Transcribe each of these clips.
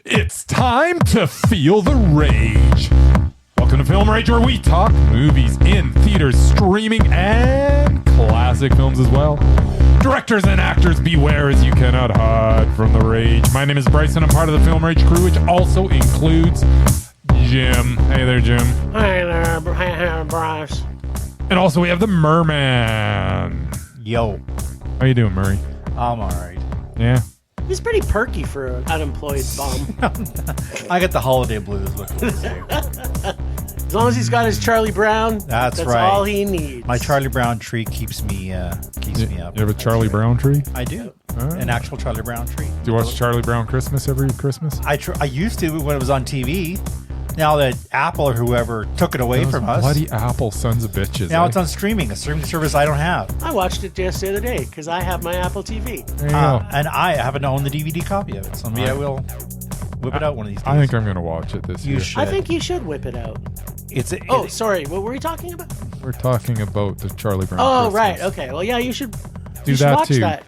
It's time to feel the rage. Welcome to Film Rage, where we talk movies in theaters, streaming, and classic films as well. Directors and actors, beware as you cannot hide from the rage. My name is Bryce, and I'm part of the Film Rage crew, which also includes Jim. Hey there, Jim. Hey there, Bryce. And also we have the Merman. Yo. How you doing, Murray? I'm alright. Yeah? He's pretty perky for an unemployed bum. I got the holiday blues. What can I say? As long as he's got his Charlie Brown, That's right. all he needs. My Charlie Brown tree keeps me up. You have a Charlie Brown tree? I do. Oh. An actual Charlie Brown tree. Do you watch Charlie Brown Christmas every Christmas? I used to when it was on TV. Now that Apple or whoever took it away from us. Bloody Apple sons of bitches. Now it's on streaming, a streaming service I don't have. I watched it just the other day because I have my Apple TV. There you go. And I haven't owned the DVD copy of it. So maybe I will whip it out one of these days. I think I'm going to watch it this year. You should. I think you should whip it out. Sorry, what were we talking about? We're talking about the Charlie Brown Oh, Christmas. right. Okay. Well, yeah, you should Do that watch too. that.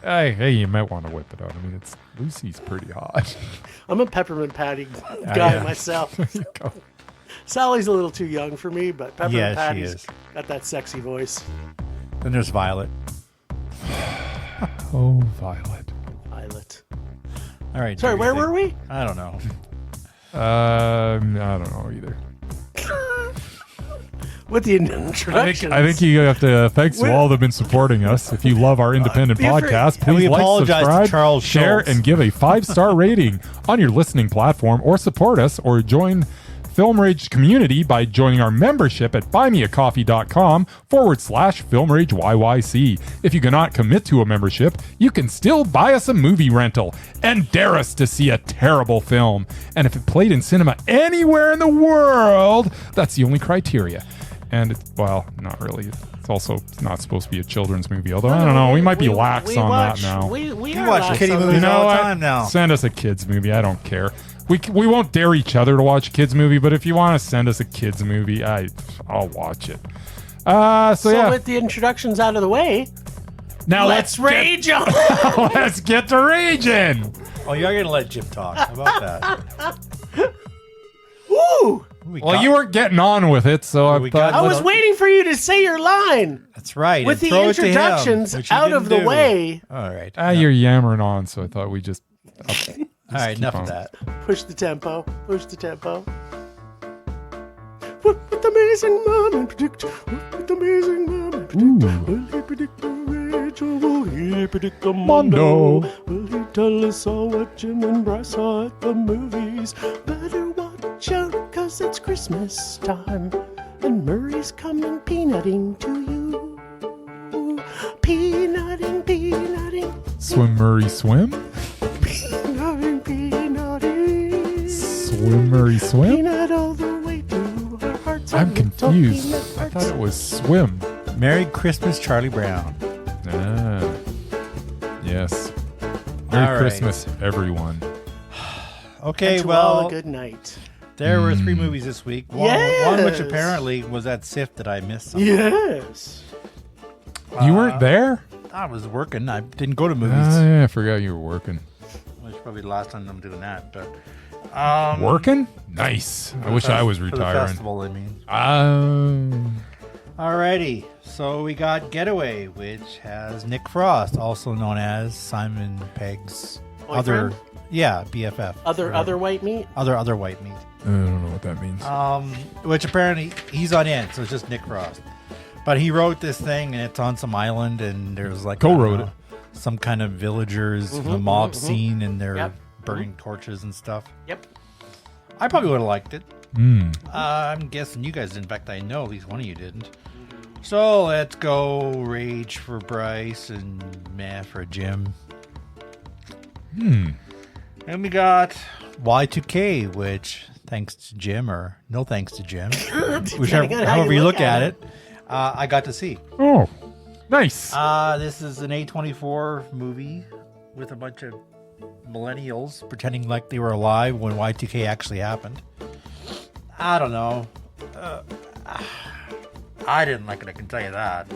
Yeah. Hey, you might want to whip it out. I mean, Lucy's pretty hot. I'm a peppermint patty guy yeah. myself. There you go. Sally's a little too young for me, but peppermint Yeah, she patty's is. got that sexy voice. Then there's Violet. Oh, Violet. Violet. All right. Sorry, do where your were thing. we? I don't know. I don't know either. With the introductions. I think you have to thanks to all that have been supporting us. If you love our independent podcast, And we please like, apologize to subscribe, Charles share, Schultz. and give a 5-star rating on your listening platform, or support us or join Film Rage community by joining our membership at buymeacoffee.com/Film Rage YYC. If you cannot commit to a membership, you can still buy us a movie rental and dare us to see a terrible film. And if it played in cinema anywhere in the world, that's the only criteria. And it's, well, not really. It's also not supposed to be a children's movie, although I don't know. We might be lax on that now. We You are watch lax kiddie on that. movies You know all the what? time now. Send us a kids movie. I don't care. We won't dare each other to watch a kids movie, but if you want to send us a kids movie, I'll watch it. So yeah. With the introductions out of the way, Now let's rage on. let's get to raging. Oh, you're going to let Jim talk. How about that? Woo! Well, you weren't getting on with it, so I We thought. got- I was waiting for you to say your line. That's right. With and the throw it to him, introductions which you out of the didn't do. way, All right. You're yammering on, so I thought we just. All right, enough on. of that. push the tempo. Push the tempo. What with amazing mom and predict? What with amazing mom and predict? Will he predict the rage or will he predict the mondo? Will he tell us all what Jim and Bryce saw at the movies? Better watch out, cause it's Christmas time. And Murray's coming peanutting to you. Peanutting, peanutting. Swim, Murray, swim? Peanutting, peanutting. Swim, Murray, swim? Peanut all the way to our hearts. I'm our little confused. peanut I hearts. thought it was swim. Merry Christmas, Charlie Brown. Yes. Merry All right. Christmas, everyone. Okay, And to all well, a good night. there were 3 movies this week. One which Yes. apparently was at SIFT that I missed something. Yes. You weren't there? I was working. I didn't go to movies. Yeah, I forgot you were working. Which probably the last time I'm doing that. But Working? Nice. I wish I was for the retiring. festival, I mean. Alrighty. So we got Getaway, which has Nick Frost, also known as Simon Pegg's Boyfriend? BFF. Other white meat? Other white meat. I don't know what that means. Which apparently he's on in, so it's just Nick Frost. But he wrote this thing, and it's on some island, and there's like Co-wrote I don't know, some kind of villagers, the mob scene, and they're Yep. burning torches and stuff. Yep. I probably would have liked it. Hmm. I'm guessing you guys didn't. In fact, I know at least one of you didn't. So let's go rage for Bryce and meh for Jim. And we got Y2K, which thanks to Jim or no thanks to Jim, Depending on how however you look at it, I got to see. Oh, nice. This is an A24 movie with a bunch of millennials pretending like they were alive when Y2K actually happened. I don't know. I didn't like it, I can tell you that.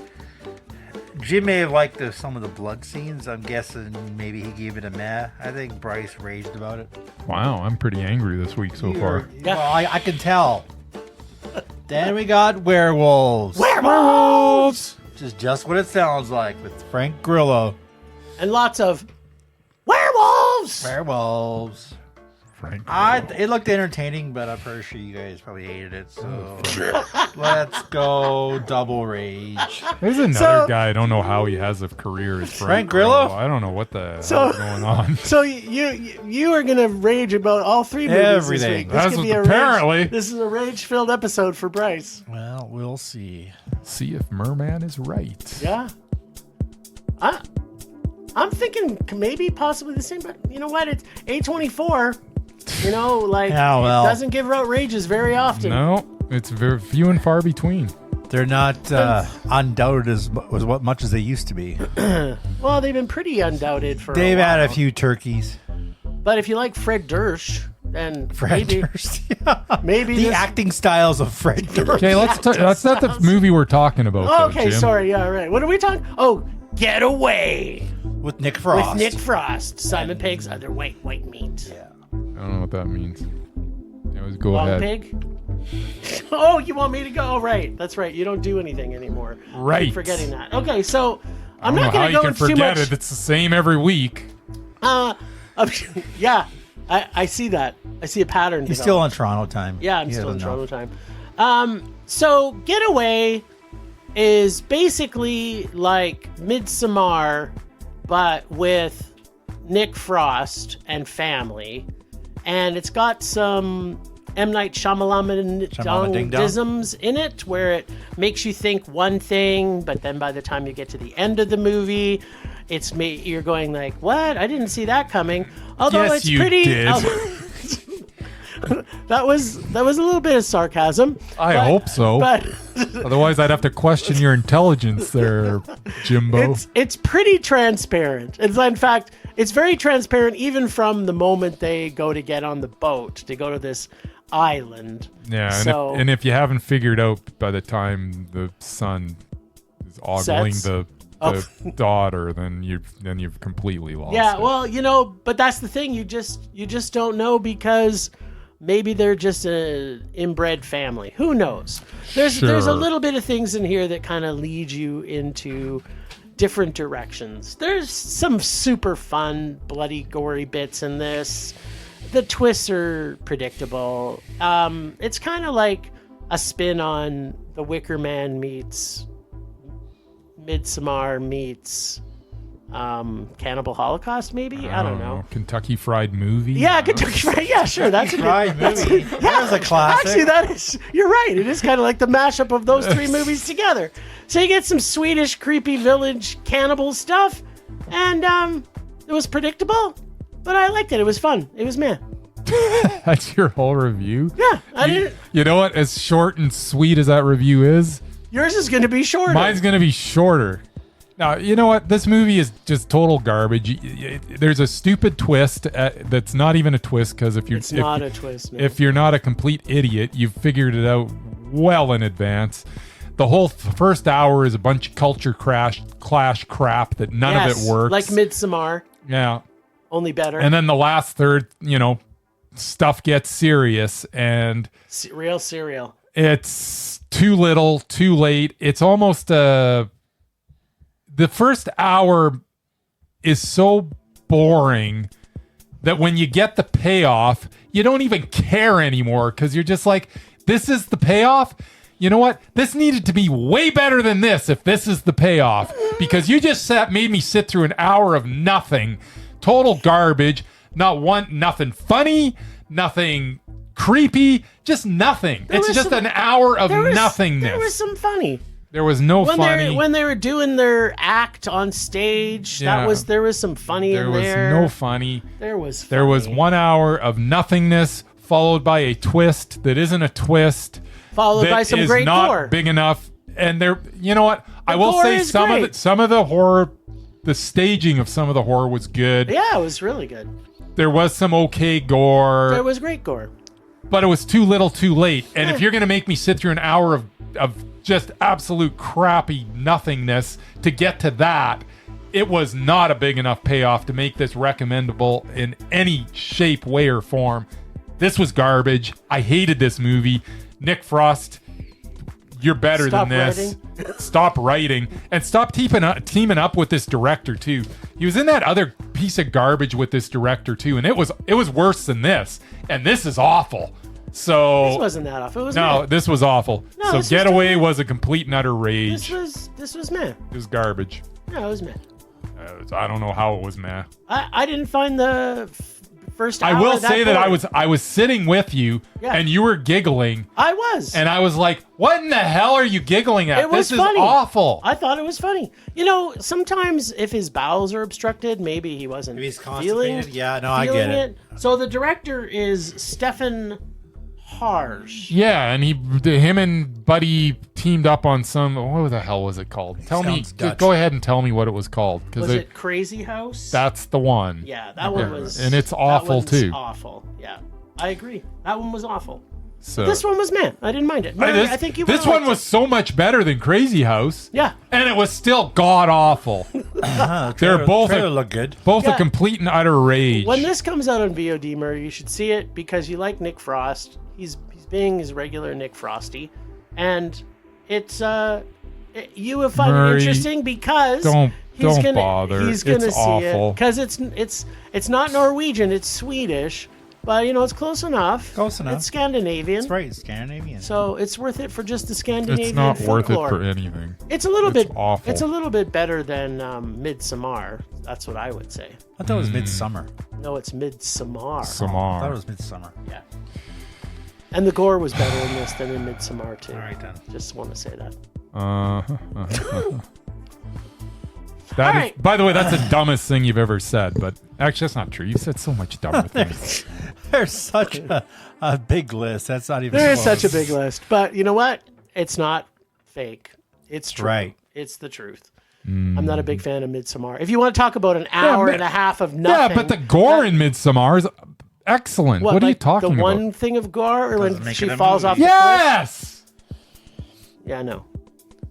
Jim may have liked some of the blood scenes. I'm guessing maybe he gave it a meh. I think Bryce raged about it. Wow, I'm pretty angry this week so far. Well, I can tell. Then we got Werewolves. Werewolves! Which is just what it sounds like with Frank Grillo. And lots of werewolves! Werewolves. Frank. It looked entertaining, but I'm pretty sure you guys probably hated it. So let's go double rage. There's another guy. I don't know how he has a career as Frank Grillo? I don't know what the hell is going on. So you are going to rage about all three movies Everything. this week. That's what apparently. This is a rage-filled episode for Bryce. Well, we'll see. See if Merman is right. Yeah. I'm thinking maybe possibly the same, but you know what? It's A24. You know, like, it doesn't give out rages very often. No, it's very few and far between. They're not undoubted as much as they used to be. Well, they've been pretty undoubted for They've a while. had a few turkeys. But if you like Fred Durst, then Fred maybe, Durst. maybe The this... acting styles of Fred Durst. Okay, that's not the movie we're talking about. Oh, though, okay, Jim. sorry. Yeah, right. What are we talking? Oh, Get Away. With Nick Frost. With Nick Frost. Simon Pegg's other white meat. Yeah. I don't know what that means. Anyways, go Long ahead. pig? Oh, you want me to go? Oh, right. That's right. You don't do anything anymore. Right. I'm forgetting that. Okay, so I I'm don't not know how going to you go can into too forget much. it. It's the same every week. Yeah, I see that. I see a pattern. He's develop. still on Toronto time. Yeah, I'm He still in doesn't Toronto know. time. So Get Away is basically like Midsommar, but with Nick Frost and family, and it's got some M. Night Shyamalan-isms in it, where it makes you think one thing, but then by the time you get to the end of the movie, you're going like, "What? I didn't see that coming." Although Yes, it's you pretty. did. That was a little bit of sarcasm. I hope so. But Otherwise, I'd have to question your intelligence there, Jimbo. it's pretty transparent. In fact, it's very transparent even from the moment they go to get on the boat to go to this island. Yeah, So- and if you haven't figured out by the time the son is ogling Sets? the daughter, then you've completely lost. Yeah, it. well, but that's the thing. You just don't know because maybe they're just an inbred family. Who knows? There's a little bit of things in here that kind of lead you into different directions. There's some super fun, bloody, gory bits in this. The twists are predictable. It's kind of like a spin on The Wicker Man meets Midsommar meets Cannibal Holocaust, maybe? I don't know. Kentucky Fried Movie. Yeah, Kentucky Fried. Yeah, sure. That's a Right, movie. That was a classic. Actually, you're right. It is kind of like the mashup of those three movies together. So you get some Swedish creepy village cannibal stuff, and it was predictable, but I liked it. It was fun. It was meh. That's your whole review? Yeah, I didn't. You know what? As short and sweet as that review is, Yours is going to be shorter. mine's going to be shorter. Now, you know what? This movie is just total garbage. There's a stupid twist that's not even a twist because It's not a twist. No. if you're not a complete idiot, you've figured it out well in advance. The whole first hour is a bunch of culture clash crap that none of it works. Like Midsommar, Yeah. only better. And then the last third, stuff gets serious and Real cereal. it's too little, too late. It's almost the first hour is so boring that when you get the payoff, you don't even care anymore because you're just like, this is the payoff? You know what? This needed to be way better than this if this is the payoff because you just made me sit through an hour of nothing. Total garbage. Nothing funny, nothing creepy, just nothing. It's just an hour of nothingness. There was some funny. There was no funny. When they were doing their act on stage, Yeah. there was some funny There in was there. no funny. There was funny. There was 1 hour of nothingness followed by a twist that isn't a twist. followed by that some is great not gore. big enough. And you know what? I will gore say is some great. of the horror, the staging of some of the horror was good. Yeah, it was really good. There was some okay gore. There was great gore. But it was too little too late. And if you're going to make me sit through an hour of just absolute crappy nothingness to get to that. It was not a big enough payoff to make this recommendable in any shape, way, or form. This was garbage. I hated this movie. Nick Frost, you're better than this. Stop writing. And stop teaming up with this director, too. He was in that other piece of garbage with this director, too. And it was worse than this. And this is awful. So This wasn't that awful. It was no, meh. this was awful. No, So Getaway was a complete and utter rage. This was meh. It was garbage. No, it was meh. I don't know how it was meh. I didn't find the first hour I will say that boring. I was sitting with you and you were giggling. I was. And I was like, what in the hell are you giggling at? It was This funny. is awful. I thought it was funny. You know, sometimes if his bowels are obstructed, maybe he wasn't Maybe he's feeling constipated? Yeah, no, I get it. So the director is Stefan Harsh. Yeah, and him and Buddy teamed up on some. What the hell was it called? Tell me. Sounds Dutch. Go ahead and tell me what it was called. Was it Crazy House? That's the one. Yeah, that one was. And it's that awful one's too. Awful. Yeah, I agree. That one was awful. So This one was man. I didn't mind it. I think you. This one was so much better than Crazy House. Yeah. And it was still god awful. They're both look good. Both a Yeah. complete and utter rage. When this comes out on VOD, Murray, you should see it because you like Nick Frost. He's being his regular Nick Frosty, and it's you will find Murray, it interesting because don't gonna, bother. He's gonna It's see awful. it because it's not Norwegian, it's Swedish, but you know it's close enough. Close enough. It's Scandinavian. That's right, Scandinavian. So it's worth it for just the Scandinavian. It's not worth it folklore. for anything. It's a little It's bit awful. It's a little bit better than Midsommar. That's what I would say. I thought it was Midsummer. No, it's Midsommar. I thought it Samar. was Midsummer. Yeah. And the gore was better in this than in Midsommar too. All right then. Just want to say that. That is, right. by the way, that's the dumbest thing you've ever said. But actually, that's not true. You've said so much dumber things. There's such a big list. That's not even There is close. such a big list, but you know what? It's not fake. It's true. Right. It's the truth. I'm not a big fan of Midsommar. If you want to talk about an hour and a half of nothing, Yeah, but the gore in Midsommar is excellent. What are you like talking the about? one thing of gore, or when Doesn't make she it a falls movie. off the cliff? Yes, Yeah, no.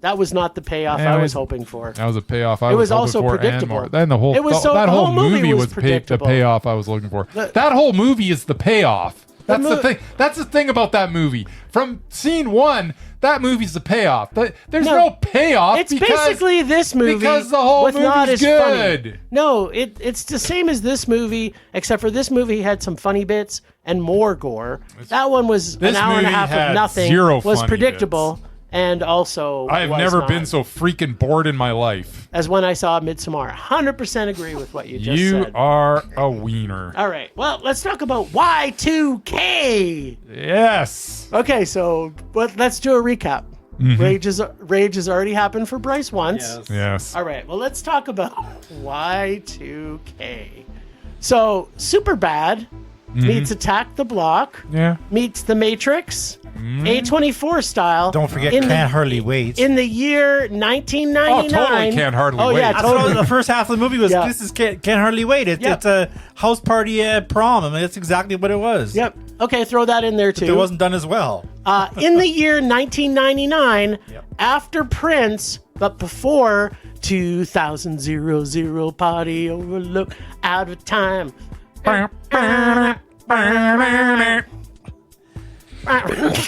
That was not the payoff Yeah, I it was was- hoping for. that was a payoff I It was was hoping also for, and predictable. more. Then the whole It was so- that the whole whole movie movie was was the predictable. payoff I was looking for. The- That whole movie is the payoff. That's the mo- thing. That's the thing about that movie. From scene one, that movie's the payoff. There's no payoff. It's because, basically this movie because the whole with not movie's as funny. good. No, it's the same as this movie, except for this movie had some funny bits and more gore. That one was This an hour and a movie half had of nothing. zero Was funny predictable and also I have was never not. been so freaking bored in my life. as when I saw Midsommar. 100% agree with what you just You said. are a wiener. All right. Well, let's talk about Y2K. Yes. Okay, so let's do a recap. Mm-hmm. Rage has already happened for Bryce once. Yes. All right, well, let's talk about Y2K. So, Superbad meets Attack the Block, Yeah. meets The Matrix, A24 style. Don't forget in Can't the, Hardly Wait. in the year 1999. Oh, totally Can't Hardly Oh, yeah, Wait. That's totally. what the first half of the movie was. Yeah. This is Can't Hardly Wait. Yep. It's a house party at prom. I mean, that's exactly what it was. Yep. Okay, throw that in there, too. It wasn't done as well. In the year 1999, after Prince, but before 2000 party overlook, out of time.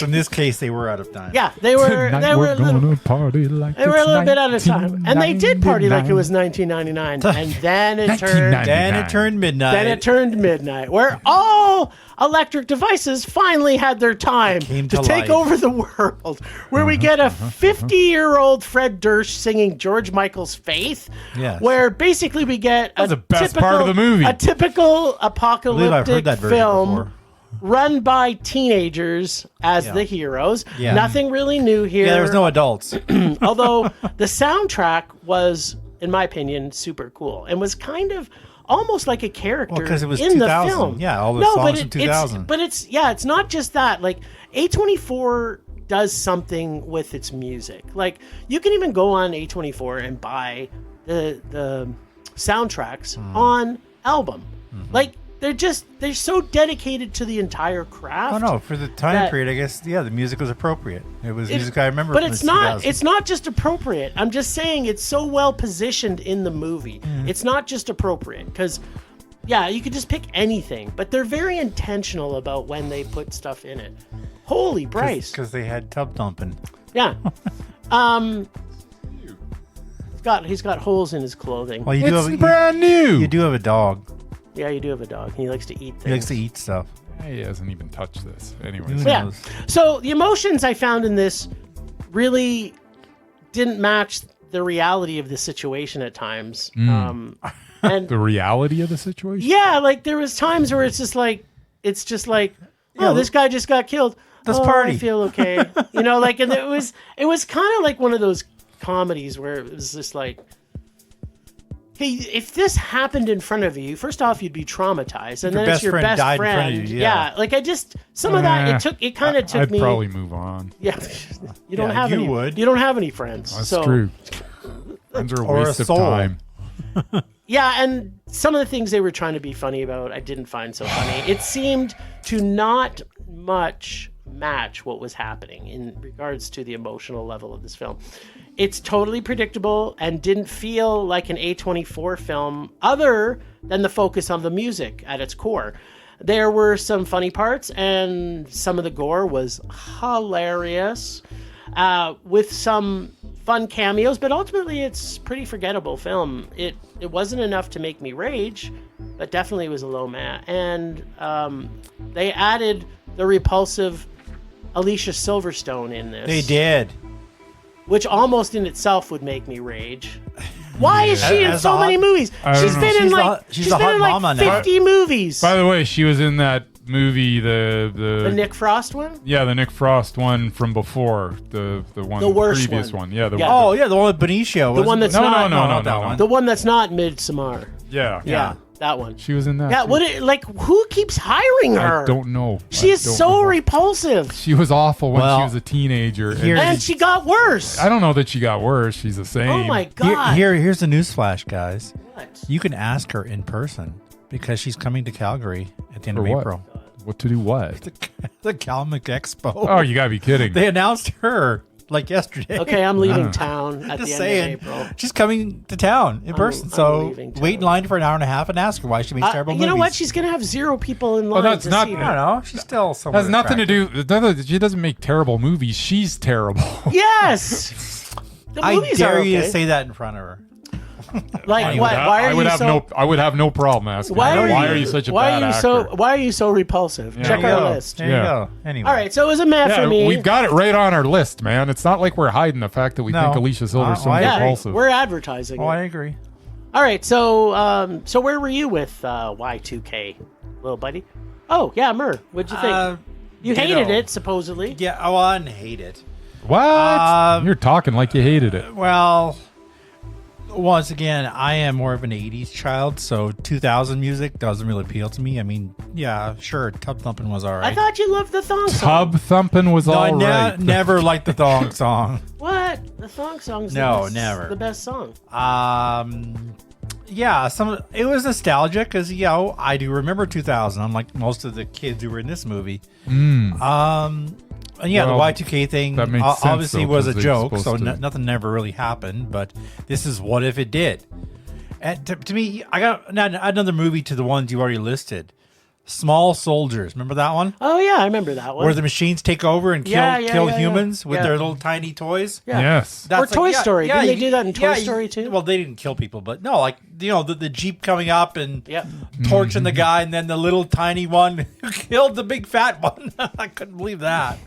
In this case, they were out of time. Yeah, they were. Tonight They were we're a little. gonna party like They were a it's little bit out of time, and they did party like it was 1999. 1999, and then it turned. 1999. Then it turned midnight. Then it turned midnight, where all electric devices finally had their time Came to to take life. over the world. Where we get a 50-year-old Fred Durst singing George Michael's "Faith," Yes. where basically we get That's the best part of the movie. a typical I believe I've heard apocalyptic that version film. before. Run by teenagers as Yeah. the heroes. Yeah. Nothing really new here. Yeah, there was no adults. Although the soundtrack was, in my opinion, super cool and was kind of almost like a character Well, 'cause it was in the 2000. film. Yeah, all the songs from 2000. But it's not just that. Like A24 does something with its music. Like you can even go on A24 and buy the soundtracks on album. Like they're so dedicated to the entire craft. Oh no, for the time period, I guess the music was appropriate. It was music I remember. But from it's the not. 2000s. It's not just appropriate. I'm just saying it's so well positioned in the movie. It's not just appropriate because, yeah, you could just pick anything, but they're very intentional about when they put stuff in it. Holy Bryce! Because they had tub thumping. Yeah. He's got holes in his clothing. Well, It's brand new. You do have a dog. Yeah, you do have a dog. He likes to eat things. He likes to eat stuff. He hasn't even touched this. Anyways. Who Yeah. knows? So the emotions I found in this really didn't match the reality of the situation at times. And The reality of the situation? yeah, like there was times where it's just like, oh, this guy just got killed. Let's Oh, party. I feel okay. Like, and it was kind of like one of those comedies where it was just like, hey, if this happened in front of you, first off, you'd be traumatized, and Your then it's best your friend best died in friend. front of you, yeah. Like some of that it kind of took I'd me. probably move on. Yeah, you don't Yeah, have you any. would. You don't have any friends. That's so, true. Friends are a Or a waste of soul. time. Yeah, and some of the things they were trying to be funny about, I didn't find so funny. It seemed to not much match what was happening in regards to the emotional level of this film. It's totally predictable and didn't feel like an A24 film other than the focus on the music at its core. There were some funny parts and some of the gore was hilarious with some fun cameos, but ultimately it's pretty forgettable film. It wasn't enough to make me rage, but definitely was a low mat. And they added the repulsive Alicia Silverstone in this. They did. Which almost in itself would make me rage. Why is she in As so a many hot- movies? I don't She's know. been in She's like she's she's a been hot in like mama now. 50 movies. By the way, she was in that movie, The Nick Frost one? yeah, the Nick Frost one from before, the one, The worst previous one. one. Yeah, the Yeah. Oh yeah, the one with Benicio. The one that's No, not no, that no. one. the one that's not Midsommar. yeah, Yeah, that one. She was in that. Yeah, too. who keeps hiring her? I don't know. She I is don't so know. repulsive. She was awful when Well, she was a teenager. here- And she got worse. I don't know that she got worse. She's the same. Oh my god. Here's the newsflash, guys. What? You can ask her in person because she's coming to Calgary at the end For of what? April. What to do? What? The Calmic Expo. Oh, you gotta be kidding. They announced her like yesterday. Okay, I'm leaving town at Just the end saying, of April. she's coming to town in person. I'm So leaving town. wait in line for an hour and a half and ask her why she makes terrible You movies. know what? She's gonna have 0 people in line. that's to not- see I her. don't know. She's still somewhat has nothing to attractive. do. She doesn't make terrible movies. She's terrible. Yes. The I movies dare are you okay. to say that in front of her. Like, why are you so? I would have no problem asking. Why her, are are you such a why bad are you actor? so? Why are you so repulsive? Yeah. Check There you our go. list. There Yeah. you go. Anyway. All right, so it was a math Yeah, for me. we've got it right on our list, man. It's not like we're hiding the fact that we No. think Alicia Silverstone's I agree. repulsive. we're advertising. Oh, it. I agree. All right, so so where were you with Y2K, little buddy? Oh yeah, Mur, what'd you think? You hated it, supposedly. Yeah, oh, I didn't hate it. What? You're talking like you hated it. Well, once again, I am more of an 80s child, so 2000 music doesn't really appeal to me. I mean, yeah, sure, Tub Thumping was all I right. thought you loved the thong song. Tub thumping was No, I all right. never liked the thong song. What? The thong song's No, the best, never. the best song. Yeah, it was nostalgic because I do remember 2000. Unlike most of the kids who were in this movie. And yeah, Well, the Y2K thing that makes sense, obviously though, was a 'cause they're joke, so supposed to- nothing never really happened. But this is what if it did. And to me, I got another movie to the ones you already listed. Small Soldiers. Remember that one? Oh yeah, I remember that one. Where the machines take over and Yeah, kill yeah, humans with yeah. their little tiny toys? Yeah. Yes. Or Toy Story. Didn't they do that in Toy Story too? Well, they didn't kill people, but no, like the Jeep coming up and Yep. torching the guy, and then the little tiny one who killed the big fat one. I couldn't believe that.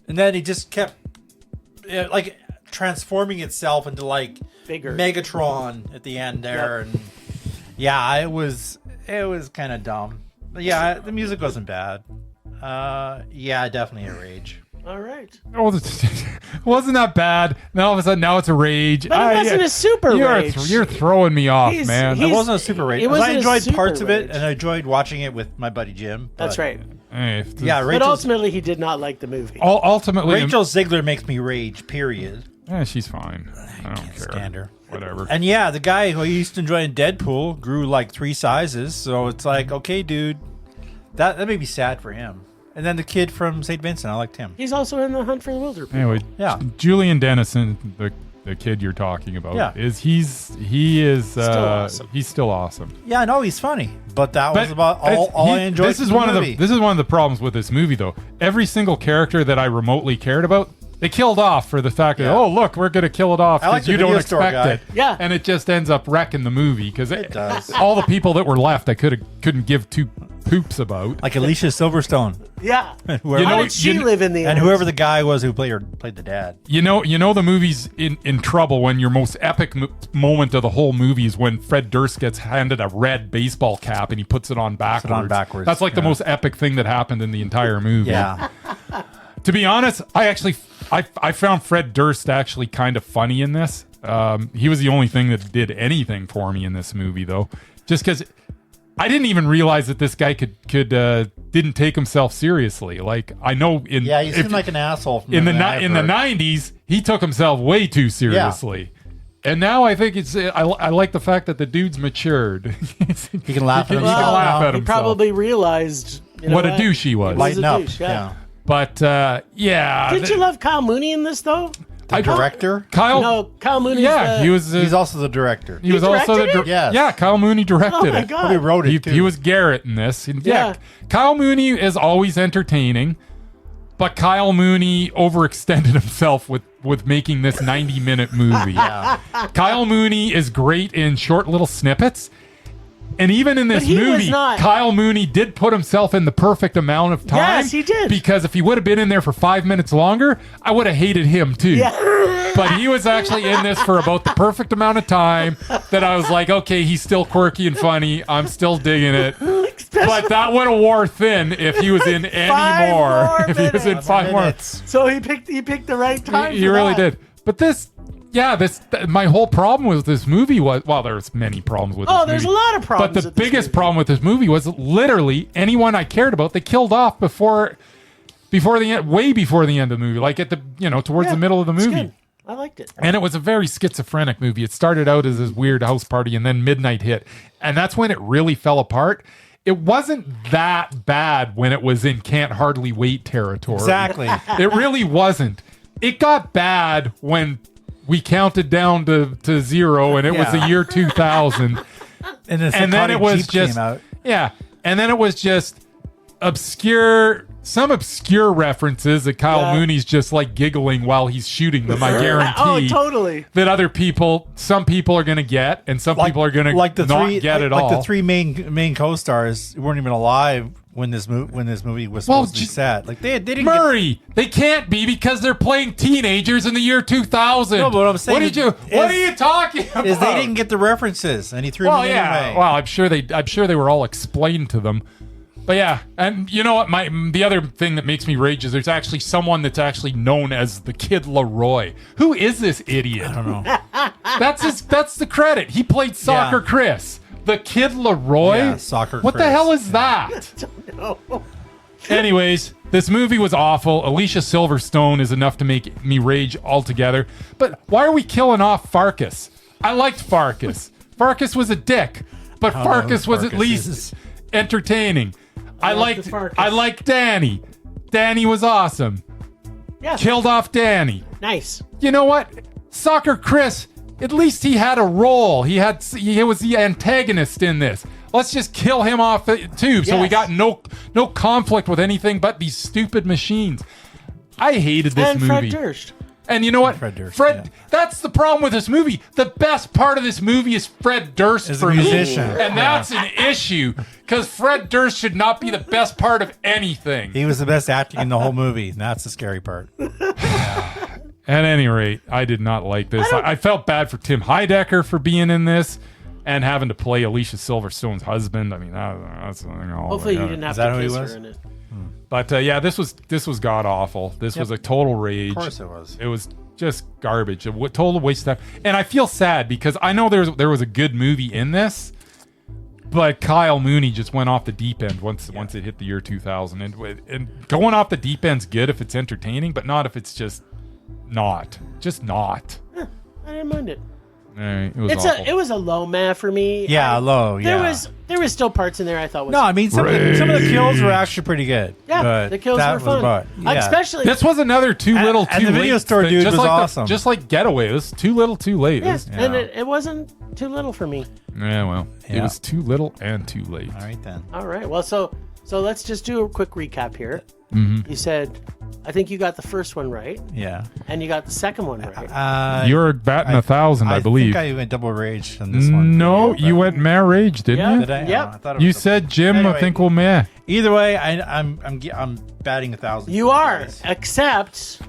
And then he just kept like transforming itself into like Bigger. Megatron at the end there, and yeah, it was kind of dumb. But yeah, the music wasn't bad. Yeah, definitely a rage. All right. Oh, wasn't that bad? Then all of a sudden, now it's a rage. But it wasn't a super rage. You're throwing me off, He's- man. he's- It wasn't a super rage. it wasn't I a enjoyed super parts of it, rage. and I enjoyed watching it with my buddy Jim. That's but- right. Hey, if Yeah, But Rachel ultimately, he did not like the movie. ultimately, Ziegler makes me rage. Period. She's fine. I don't care. Stand her. Whatever. And yeah, the guy who used to enjoy Deadpool grew like 3 sizes. So it's like, okay, dude, that made me sad for him. And then the kid from St. Vincent, I liked him. He's also in The Hunt for the Wilder People. Anyway, Yeah. Julian Dennison, the kid you're talking about, he is Still awesome. He's still awesome. Yeah, I know he's funny, but that was about all I enjoyed. This is one of the problems with this movie, though. Every single character that I remotely cared about, they killed off for the fact that look, we're gonna kill it off like because the you don't video store expect it. guy. Yeah. And it just ends up wrecking the movie because It does. all the people that were left, I couldn't give two poops about. Like Alicia Silverstone. Yeah. Whoever, How did she live in the and end? whoever the guy was who played the dad. You know the movie's in trouble when your most epic moment of the whole movie is when Fred Durst gets handed a red baseball cap and he puts it on backwards. That's like the most epic thing that happened in the entire movie. Yeah. To be honest, I found Fred Durst actually kind of funny in this. He was the only thing that did anything for me in this movie, though, just because I didn't even realize that this guy could didn't take himself seriously. Like I know he seemed like an asshole in the 90s. He took himself way too seriously. And now I think I like the fact that the dude's matured. He can laugh at himself. He can laugh at He himself. probably realized What a douche he was. Lighten up. douche, Yeah. But yeah, Did you love Kyle Mooney in this though? The director? Kyle? No, Kyle Mooney. he was. He's also the director. He was also the directed it? Yes. Yeah, Kyle Mooney directed Oh my it. god. Probably wrote it too. He was Garrett in this. And Yeah. Kyle Mooney is always entertaining, but Kyle Mooney overextended himself with making this 90-minute movie. Kyle Mooney is great in short little snippets. And even in this But he was movie, not. Kyle Mooney did put himself in the perfect amount of time. Yes, he did. Because if he would have been in there for 5 minutes longer, I would have hated him too. Yeah. But he was actually in this for about the perfect amount of time that I was like, okay, he's still quirky and funny. I'm still digging it. But that would have wore thin if he was in any 5 more. more If he was in minutes. 5 more. So he picked the right time. He for really that. did. But my whole problem with this movie was, well, there's many problems with this movie. Oh, there's a lot of problems. But the with this biggest movie. problem with this movie was literally anyone I cared about, they killed off before the end, way before the end of the movie, like at the, towards Yeah, the middle of the it's movie. good. I liked it. And it was a very schizophrenic movie. It started out as this weird house party and then midnight hit. And that's when it really fell apart. It wasn't that bad when it was in can't hardly wait territory. Exactly. It really wasn't. It got bad when we counted down to 0 and it was the year 2000. And then it was Jeep came just out. and then it was just some obscure references that Kyle Mooney's just like giggling while he's shooting them. I guarantee. Oh, totally. That some people are going to get, and some people are going to not get it all. Like the 3 main co-stars weren't even alive when this movie was supposed to be set. Like they didn't. Murray, they can't be because they're playing teenagers in the year 2000. No, but what I'm saying what are you talking about? Is they didn't get the references, and he threw them away. Well, I'm sure they were all explained to them. But yeah, and you know what? The other thing that makes me rage is there's actually someone that's actually known as the Kid Leroy. Who is this idiot? I don't know. That's the credit. He played Soccer Chris. The Kid Leroy? Yeah, Soccer What Chris. the hell is that? Anyways, this movie was awful. Alicia Silverstone is enough to make me rage altogether. But why are we killing off Farkas? I liked Farkas. Farkas was a dick, but Farkas was at least entertaining. I liked Danny. Danny was awesome. Yeah. Killed off Danny. Nice. You know what? Soccer Chris, at least he had a role. He was the antagonist in this. Let's just kill him off too. So we got no conflict with anything but these stupid machines. I hated this movie. Fred Durst. And you know what? Fred Durst, That's the problem with this movie. The best part of this movie is Fred Durst As for a me. musician. And that's an issue because Fred Durst should not be the best part of anything. He was the best acting in the whole movie. And that's the scary part. At any rate, I did not like this. I felt bad for Tim Heidecker for being in this and having to play Alicia Silverstone's husband. I mean, that's Hopefully you didn't have that to who he kiss was? her in it. But this was god awful. This was a total rage. Of course it was. It was just garbage. A total waste of time. And I feel sad because I know there was a good movie in this, but Kyle Mooney just went off the deep end once it hit the year 2000. And going off the deep end's good if it's entertaining, but not if it's just Just not. I didn't mind it. It was awful. It was a low meh for me. Low. There was still parts in there I thought was. No, I mean some of the kills were actually pretty good. Yeah, but the kills were fun. Especially this was another too little, too late. And the video store thing. dude just was like awesome. Just like Getaway, it was too little, too late. Yeah, and it wasn't too little for me. Yeah, well, it was too little and too late. All right then. All right, well, so let's just do a quick recap here. Mm-hmm. You said, I think you got the first one right. Yeah. And you got the second one right. You're batting 1,000, I believe. I think I went double rage on this one. No, you went meh rage, didn't you? Did I? Yep. Oh, I thought it You was said Jim. Anyway. I think we'll meh. Either way, I'm batting 1,000. You are, except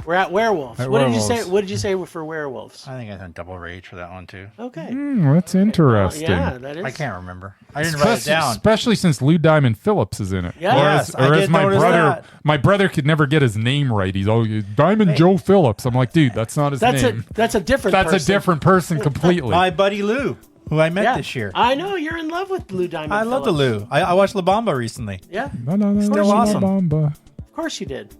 we're at werewolves. At What werewolves. did you say? What did you say for werewolves? I think I went double rage for that one too. Okay. That's interesting. Yeah, that is. I can't remember. I didn't write it down. Especially since Lou Diamond Phillips is in it. Yeah. Yes, I or did as my notice brother, that. my brother could never get his name right. He's Diamond Joe Phillips. I'm like, dude, that's not his name. That's a different. That's person. a different person completely. My buddy Lou, who I met Yeah. this year. I know you're in love with Blue Diamond. I love the Phillips. Lou. I watched La Bamba recently. Yeah, No, Still awesome. Bamba. of course you did.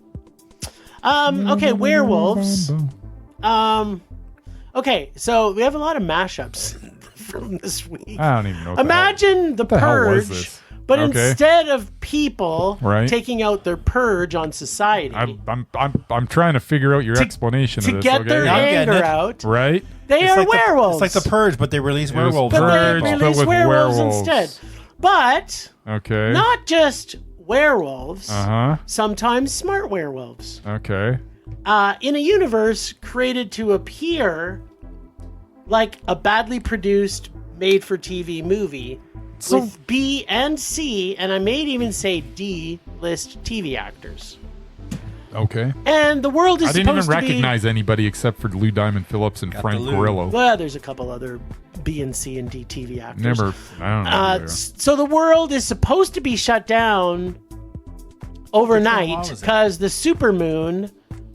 Okay, werewolves. Okay, so we have a lot of mashups from this week. I don't even know. Imagine the the hell was purge, this? but Okay. instead of people Right. taking out their purge on society I'm trying to figure out your explanation to of this. get Okay? their I'm getting anger it. out, right? they are werewolves. It's like the Purge, but they release werewolves. but on they Purge, people. but release with werewolves werewolves. instead. But Okay. not just werewolves. Uh-huh. Sometimes smart werewolves. Okay. In a universe created to appear like a badly produced made-for-TV movie with B and C, and I may even say D list TV actors. Okay. And the world is I didn't even supposed to recognize anybody except for Lou Diamond Phillips and Frank the Lou. Grillo. Well, there's a couple other B and C and D TV actors. Never. I don't know. either. So the world is supposed to be shut down overnight was it? because the supermoon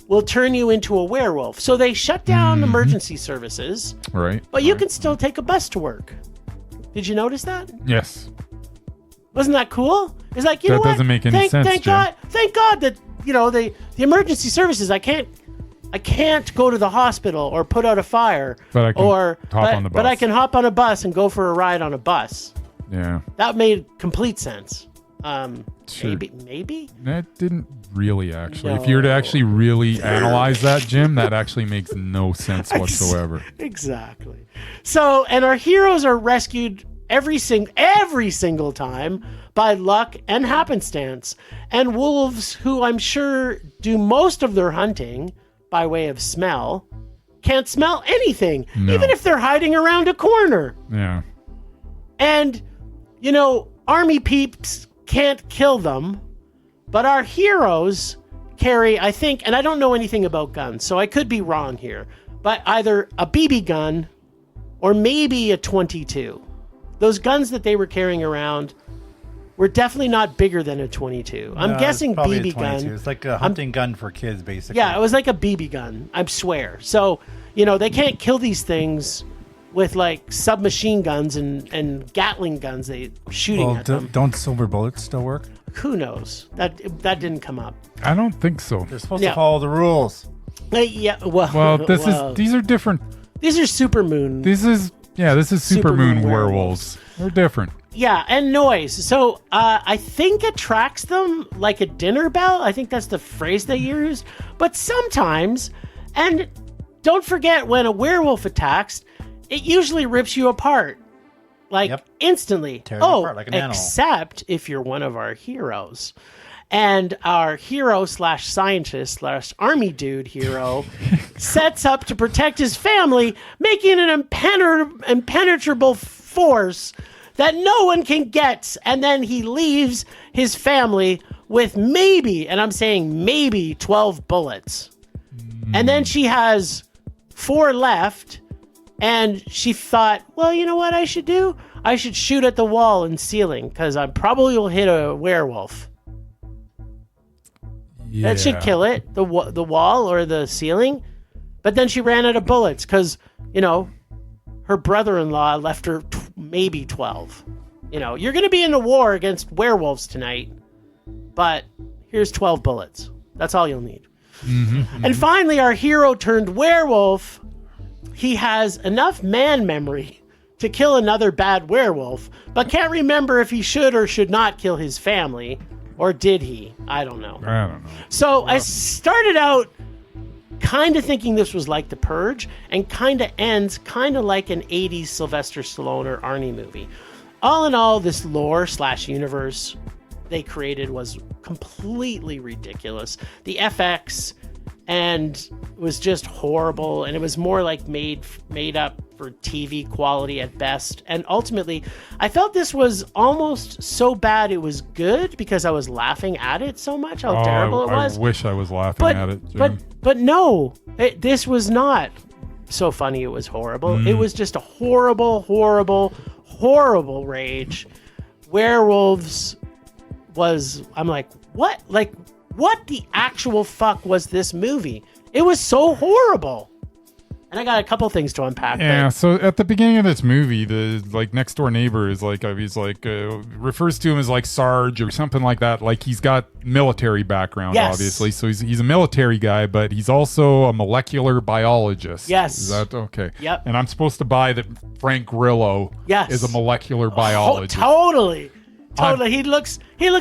will turn you into a werewolf. So they shut down emergency services, Right. but you can still take a bus to work. Did you notice that? Yes. Wasn't that cool? It's like, you That know what? doesn't make any sense, Thank Jim. God that, the emergency services, I can't go to the hospital or put out a fire. But I can hop on the But I bus. can hop on a bus and go for a ride on a bus. Yeah. That made complete sense. Sure. Maybe? That didn't really actually. If you were to actually really analyze that, Jim, that actually makes no sense whatsoever. Exactly. So, and our heroes are rescued every single time by luck and happenstance. And wolves, who I'm sure do most of their hunting by way of smell, can't smell anything, No. even if they're hiding around a corner. Yeah. And, army peeps can't kill them, but our heroes carry, I think, and I don't know anything about guns, so I could be wrong here, but either a BB gun or maybe a 22. Those guns that they were carrying around were definitely not bigger than a 22. I'm No, guessing it's probably a BB 22. gun. It's like a hunting gun for kids, basically. Yeah, it was like a BB gun, I swear. So, they can't kill these things with like submachine guns and Gatling guns they shooting Well, at them. don't silver bullets still work? Who knows? That didn't come up. I don't think so. They're supposed Yeah. to follow the rules. Yeah, well, Well, these are different. these are supermoon. This is Supermoon Supermoon werewolves. They're different. Yeah, and noise. So I think attracts them like a dinner bell. I think that's the phrase they use. But sometimes, and don't forget when a werewolf attacks, it usually rips you apart. Like instantly. Tears you apart like an animal. Except if you're one of our heroes. And our hero / scientist / army dude hero sets up to protect his family, making an impenetrable force that no one can get. And then he leaves his family with maybe, and I'm saying maybe, 12 bullets. And then she has 4 left. And she thought, well, you know what I should do? I should shoot at the wall and ceiling because I probably will hit a werewolf. Yeah. That should kill it, the wall or the ceiling. But then she ran out of bullets because, her brother-in-law left her maybe 12. You're going to be in a war against werewolves tonight, but here's 12 bullets. That's all you'll need. And finally, our hero turned werewolf. He has enough man memory to kill another bad werewolf, but can't remember if he should or should not kill his family. Or did he? I don't know. So I started out kind of thinking this was like The Purge, and kind of ends kind of like an 80s Sylvester Stallone or Arnie movie. All in all, this lore/universe they created was completely ridiculous. The FX and was just horrible, and it was more like made up for TV quality at best. And ultimately, I felt this was almost so bad it was good because I was laughing at it so much, how terrible it was. I wish I was laughing at it, Jim. But no, this was not so funny. It was horrible. It was just a horrible, horrible, horrible rage. Werewolves I'm like, what? Like, what the actual fuck was this movie? It was so horrible. And I got a couple things to unpack. Yeah, so at the beginning of this movie, the next door neighbor is refers to him as like Sarge or something like that. Like he's got military background, obviously. So he's a military guy, but he's also a molecular biologist. Yes. Is that okay? Yep. And I'm supposed to buy that Frank Grillo is a molecular biologist. Totally. He looks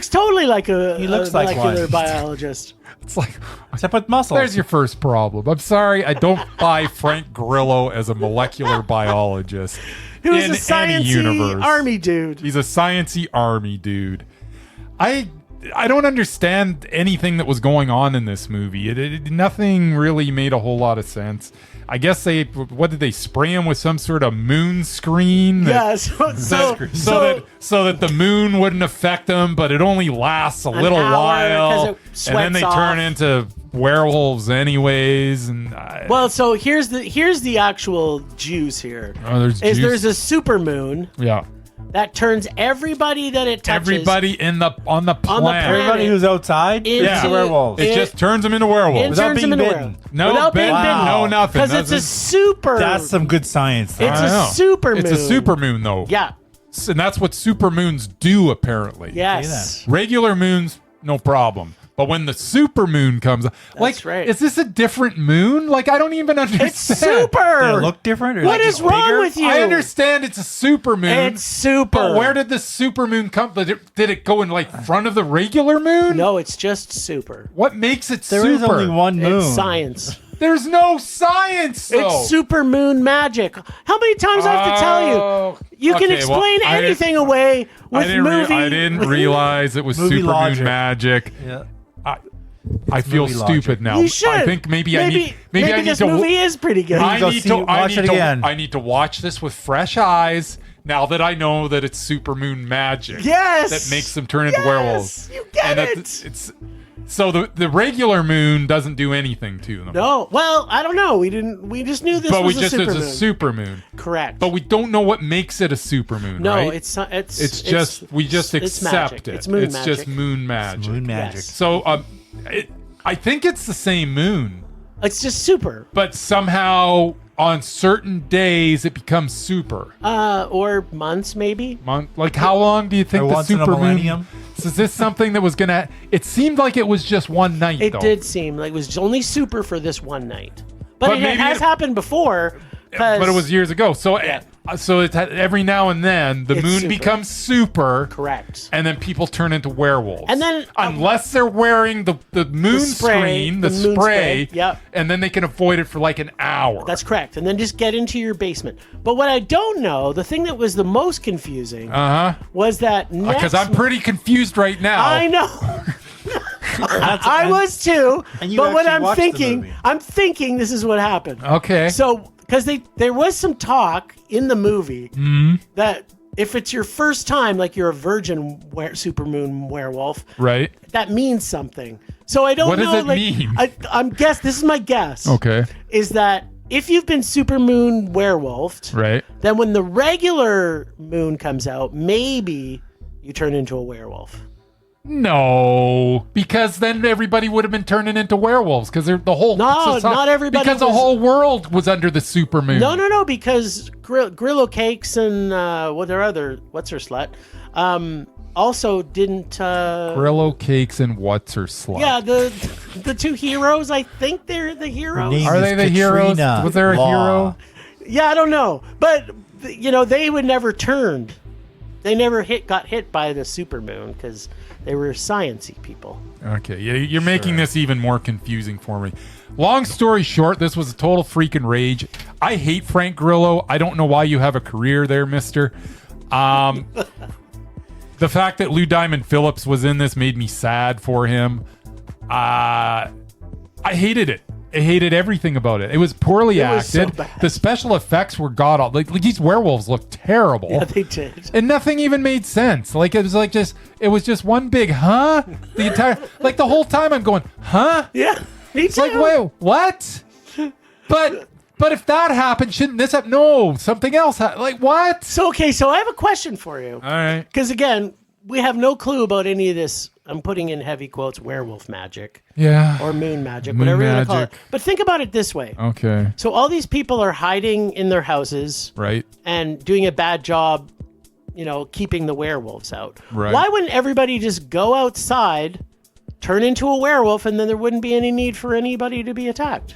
totally like a molecular one. biologist. It's like, except with muscles. There's your first problem. I'm sorry, I don't buy Frank Grillo as a molecular biologist. He was in a sciencey army dude. He's a sciencey army dude. I don't understand anything that was going on in this movie. Nothing really made a whole lot of sense. I guess what did they spray him with some sort of moon screen? So that the moon wouldn't affect them, but it only lasts a little while, and then they turn into werewolves anyways. And so here's the actual juice here. There's a super moon. Yeah. That turns everybody that it touches. Everybody on the planet. Everybody who's outside into werewolves. It just turns them into werewolves. Without being bitten. No bitten. No nothing. Because it's a super. That's some good science. It's a super moon. It's a super moon, though. Yeah. And that's what super moons do, apparently. Yes. Regular moons, no problem. But when the super moon comes, is this a different moon? Like, I don't even understand. It's super. Did it look different? What is wrong with you? I understand it's a super moon. It's super. But where did the super moon come? Did it go in front of the regular moon? No, it's just super. What makes it super? There is only one moon. It's science. There's no science, though. It's super moon magic. How many times I have to tell you? You can explain anything away with movie. I didn't realize it was super moon magic. Yeah. I feel stupid now. You should. I think maybe I need this to. movie is pretty good. I need it again. I need to watch this with fresh eyes now that I know that it's super moon magic. Yes. That makes them turn into werewolves. You get it. So the regular moon doesn't do anything to them. No. Well, I don't know. We just knew this was a super moon. It's a super moon. Correct. But we don't know what makes it a super moon, no, right? We just accept it. It's moon magic. It's just moon magic. It's moon magic. Yes. So I think it's the same moon. It's just super. But somehow on certain days it becomes super. Or months maybe. Like how long do you think the super moon? So is this something that was gonna? It seemed like it was just one night. It did seem like it was only super for this one night. But it has happened before. But it was years ago. So every now and then the moon becomes super. Correct. And then people turn into werewolves. And then unless they're wearing the moon screen, the spray, yep. And then they can avoid it for like an hour. That's correct. And then just get into your basement. But what I don't know, the thing that was the most confusing was that because I'm pretty confused right now. I know. I was too. But what I'm thinking this is what happened. Okay. So because there was some talk in the movie that if it's your first time, like you're a virgin supermoon werewolf, right? That means something. So I don't know. What does it mean? I'm guess. This is my guess. Okay. Is that if you've been supermoon werewolfed, right? Then when the regular moon comes out, maybe you turn into a werewolf. No, because then everybody would have been turning into werewolves because they're the whole not everybody because the whole world was under the super moon. No, because Grillo Cakes and what's her slut? also didn't. Grillo cakes and what's her slut? Yeah, the two heroes. I think they're the heroes. name Are is they the heroes? Katrina Was there a Law. hero? Yeah, I don't know, but they would never turned. They never got hit by the supermoon because they were sciencey people. Okay, you're making this even more confusing for me. Long story short, this was a total freaking rage. I hate Frank Grillo. I don't know why you have a career there, mister. The fact that Lou Diamond Phillips was in this made me sad for him. I hated it. I hated everything about it. It was poorly It was so acted. bad. The special effects were god awful. Like these werewolves looked terrible. Yeah, they did. And nothing even made sense. Like it was just one big huh? The entire the whole time I'm going, huh? Yeah, me too. It's like, wait, what? But if that happened, shouldn't this happen? No, something else. Like what? So I have a question for you. All right. Because again, we have no clue about any of this. I'm putting in heavy quotes, werewolf magic Yeah. or moon magic, Moon whatever you want to call it. magic. But think about it this way. Okay. So all these people are hiding in their houses Right. and doing a bad job, keeping the werewolves out. Right. Why wouldn't everybody just go outside, turn into a werewolf, and then there wouldn't be any need for anybody to be attacked?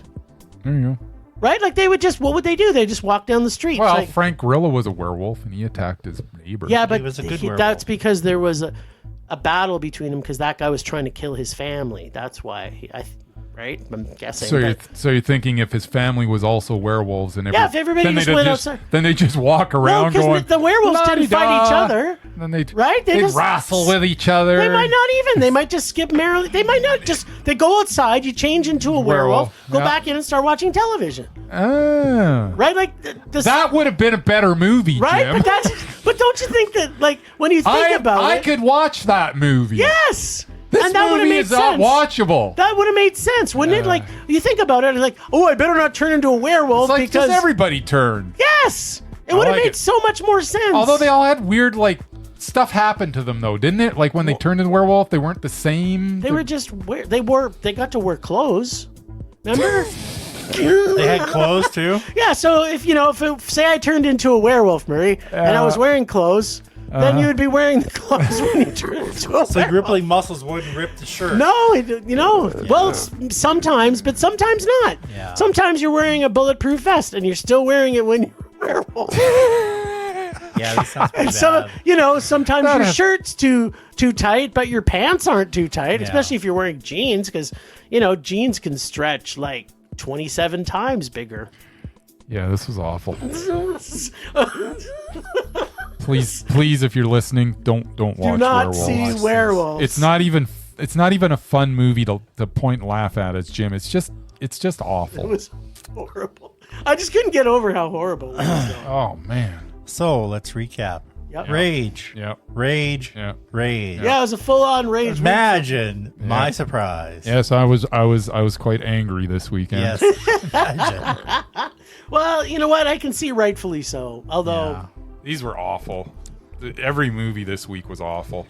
There you go. Right? Like what would they do? They just walk down the street. Well, Like, Frank Grillo was a werewolf and he attacked his neighbor. yeah, but was a good that's werewolf. because there was a battle between them because that guy was trying to kill his family. That's why right? I'm guessing. So you're thinking if his family was also werewolves and Yeah, if everybody then just they'd went outside. then they just walk around because going the werewolves didn't fight each "La-di-da." other. Then they'd Right? They They'd just- wrestle with each other. They might not even. They might just skip merrily. They might not just. They go outside. You change into a werewolf. Go yeah. back in and start watching television. Ah. Right? Like this. That would have been a better movie, right? Jim. But don't you think that when you think about I it? could watch that movie. Yes. This and that would have movie made is not sense. watchable. That would have made sense, wouldn't it? Like you think about it, like, oh, I better not turn into a werewolf It's like because just everybody turned. yes, it would have like made it. so much more sense. Although they all had weird stuff happened to them though, didn't it? Like when they turned into werewolf, they weren't the same. they were just they got to wear clothes. Remember? They had clothes too. Yeah. So say I turned into a werewolf, Murray, and I was wearing clothes, then you would be wearing the clothes when you turn into a So werewolf. rippling muscles wouldn't rip the shirt. No, well, sometimes, but sometimes not. Yeah. Sometimes you're wearing a bulletproof vest and you're still wearing it when you're a werewolf. Yeah, that sounds pretty Some, bad. sometimes your shirt's too tight, but your pants aren't too tight, Yeah. especially if you're wearing jeans, because jeans can stretch like 27 times bigger. Yeah, this was awful. Please, if you're listening, don't watch Do not Werewolves. see werewolves. It's not even a fun movie to point and laugh at. It's Jim. It's just awful. It was horrible. I just couldn't get over how horrible it was. though. Oh man. So let's recap. Yep. Rage. Yep. Rage. Yep. Rage. Yeah, it was a full-on rage. Imagine my surprise. Yes, I was quite angry this weekend. Yes. Imagine. Well, you know what? I can see rightfully so. Although Yeah. These were awful. Every movie this week was awful.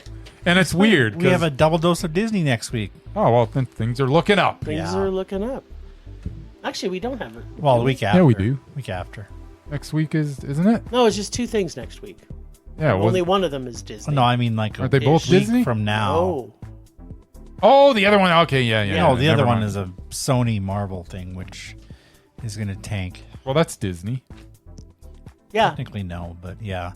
And it's weird. We have 'cause- a double dose of Disney next week. Oh, well, then things are looking up. things Yeah. are looking up. Actually, we don't have it. Well, the week after. Yeah, we do. Week after. Next week isn't it? No, it's just two things next week. Yeah. Only one of them is Disney. Oh, no, I mean like Aren't they both week Disney? from now. Oh, Oh, the other one. Okay, yeah. No, the other never one mind. is a Sony Marvel thing, which is going to tank. Well, that's Disney, yeah. Technically, no, but yeah.